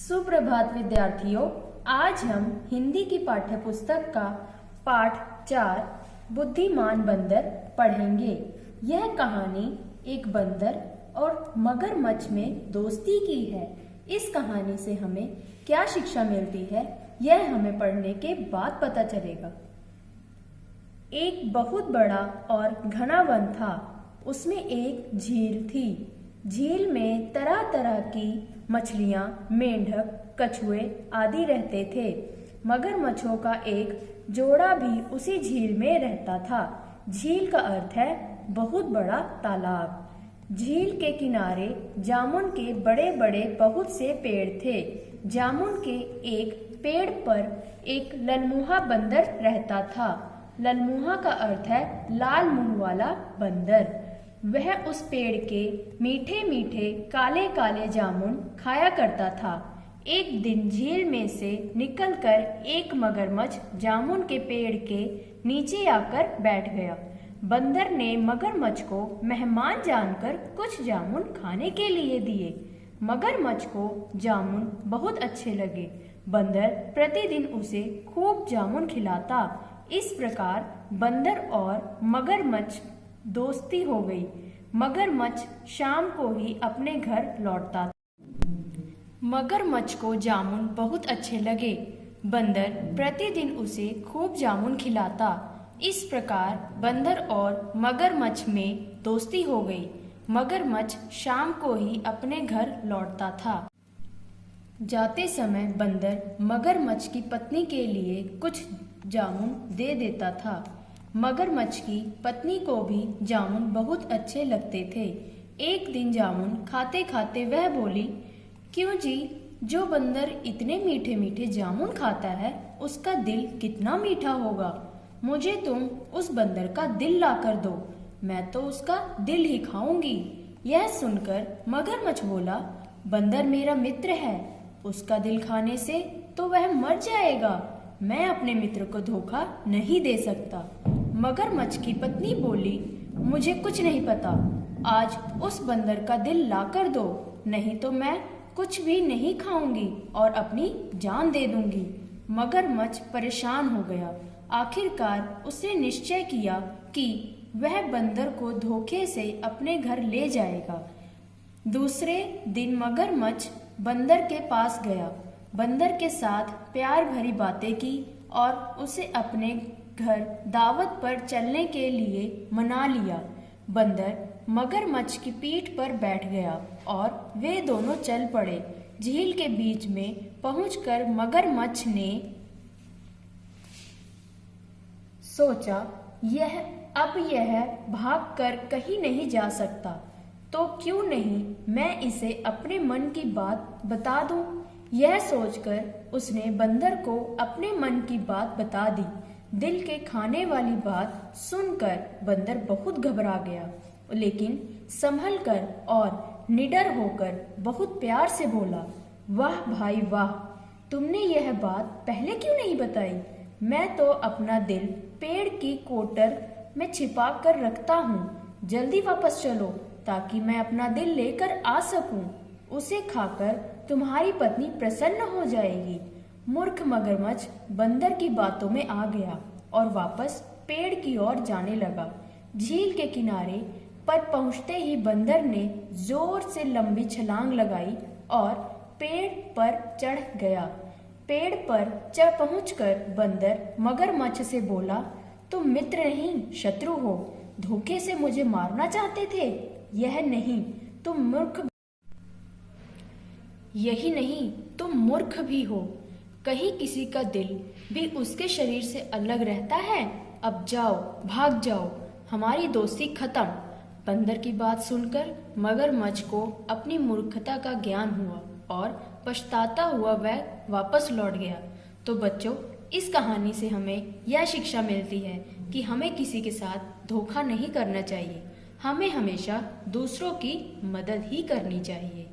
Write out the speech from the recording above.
सुप्रभात विद्यार्थियों, आज हम हिंदी की पाठ्य पुस्तक का पाठ 4 बुद्धिमान बंदर पढ़ेंगे। यह कहानी एक बंदर और मगरमच्छ में दोस्ती की है। इस कहानी से हमें क्या शिक्षा मिलती है, यह हमें पढ़ने के बाद पता चलेगा। एक बहुत बड़ा और घना वन था। उसमें एक झील थी। झील में तरह तरह की मछलियां, मेंढक, कछुए आदि रहते थे। मगरमच्छों का एक जोड़ा भी उसी झील में रहता था। झील का अर्थ है बहुत बड़ा तालाब। झील के किनारे जामुन के बड़े बड़े बहुत से पेड़ थे। जामुन के एक पेड़ पर एक ललमुहा बंदर रहता था। ललमुहा का अर्थ है लाल मुंह वाला बंदर। वह उस पेड़ के मीठे मीठे काले काले जामुन खाया करता था। एक दिन झील में से निकलकर एक मगरमच्छ जामुन के पेड़ के नीचे आकर बैठ गया। बंदर ने मगरमच्छ को मेहमान जानकर कुछ जामुन खाने के लिए दिए। मगरमच्छ को जामुन बहुत अच्छे लगे। बंदर प्रतिदिन उसे खूब जामुन खिलाता। इस प्रकार बंदर और मगरमच्छ दोस्ती हो गई। मगरमच्छ शाम को ही अपने घर लौटता था। मगरमच्छ को जामुन बहुत अच्छे लगे। बंदर प्रतिदिन उसे खूब जामुन खिलाता। इस प्रकार बंदर और मगरमच्छ में दोस्ती हो गई। मगरमच्छ शाम को ही अपने घर लौटता था। जाते समय बंदर मगरमच्छ की पत्नी के लिए कुछ जामुन दे देता था। मगरमच्छ की पत्नी को भी जामुन बहुत अच्छे लगते थे। एक दिन जामुन खाते खाते वह बोली, क्यों जी, जो बंदर इतने मीठे मीठे जामुन खाता है उसका दिल कितना मीठा होगा। मुझे तुम उस बंदर का दिल ला कर दो, मैं तो उसका दिल ही खाऊंगी। यह सुनकर मगरमच्छ बोला, बंदर मेरा मित्र है, उसका दिल खाने से तो वह मर जाएगा। मैं अपने मित्र को धोखा नहीं दे सकता। मगरमच्छ की पत्नी बोली, मुझे कुछ नहीं पता, आज उस बंदर का दिल ला कर दो, नहीं तो मैं कुछ भी नहीं खाऊंगी और अपनी जान दे दूंगी। मगरमच्छ परेशान हो गया। आखिरकार उसने निश्चय किया कि वह बंदर को धोखे से अपने घर ले जाएगा। दूसरे दिन मगरमच्छ बंदर के पास गया। बंदर के साथ प्यार भरी बातें की और उसे अपने घर दावत पर चलने के लिए मना लिया। बंदर मगरमच्छ की पीठ पर बैठ गया और वे दोनों चल पड़े। झील के बीच में पहुंचकर मगरमच्छ ने सोचा, यह भागकर कहीं नहीं जा सकता, तो क्यों नहीं मैं इसे अपने मन की बात बता दूं। यह सोचकर उसने बंदर को अपने मन की बात बता दी। दिल के खाने वाली बात सुनकर बंदर बहुत घबरा गया, लेकिन संभल कर और निडर होकर बहुत प्यार से बोला, वाह भाई वाह, तुमने यह बात पहले क्यों नहीं बताई। मैं तो अपना दिल पेड़ की कोटर में छिपा कर रखता हूँ। जल्दी वापस चलो ताकि मैं अपना दिल लेकर आ सकूं। उसे खाकर तुम्हारी पत्नी प्रसन्न हो जाएगी। मूर्ख मगरमच्छ बंदर की बातों में आ गया और वापस पेड़ की ओर जाने लगा। झील के किनारे पर पहुंचते ही बंदर ने जोर से लंबी छलांग लगाई और पेड़ पर चढ़ गया। पेड़ पर पहुंचकर बंदर मगरमच्छ से बोला, तुम मित्र नहीं शत्रु हो, धोखे से मुझे मारना चाहते थे। यही नहीं, तुम मूर्ख भी हो। कहीं किसी का दिल भी उसके शरीर से अलग रहता है। अब जाओ, भाग जाओ, हमारी दोस्ती खत्म। बंदर की बात सुनकर मगरमच्छ को अपनी मूर्खता का ज्ञान हुआ और पछताता हुआ वह वापस लौट गया। तो बच्चों, इस कहानी से हमें यह शिक्षा मिलती है कि हमें किसी के साथ धोखा नहीं करना चाहिए। हमें हमेशा दूसरों की मदद ही करनी चाहिए।